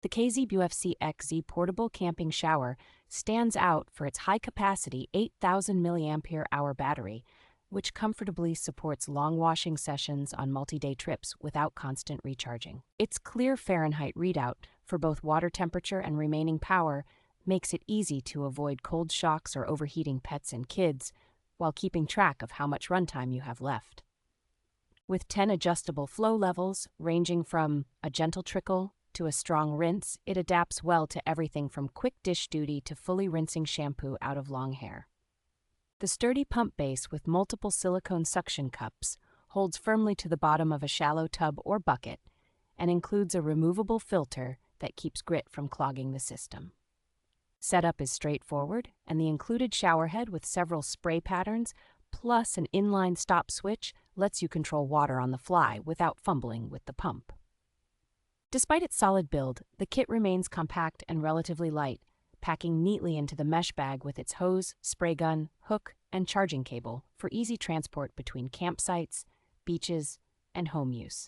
The KZBUFCXZ Portable Camping Shower stands out for its high-capacity 8,000 mAh battery, which comfortably supports long washing sessions on multi-day trips without constant recharging. Its clear Fahrenheit readout for both water temperature and remaining power makes it easy to avoid cold shocks or overheating pets and kids while keeping track of how much runtime you have left. With 10 adjustable flow levels, ranging from a gentle trickle to a strong rinse, it adapts well to everything from quick dish duty to fully rinsing shampoo out of long hair. The sturdy pump base with multiple silicone suction cups holds firmly to the bottom of a shallow tub or bucket and includes a removable filter that keeps grit from clogging the system. Setup is straightforward, and the included shower head with several spray patterns plus an inline stop switch lets you control water on the fly without fumbling with the pump. Despite its solid build, the kit remains compact and relatively light, packing neatly into the mesh bag with its hose, spray gun, hook, and charging cable for easy transport between campsites, beaches, and home use.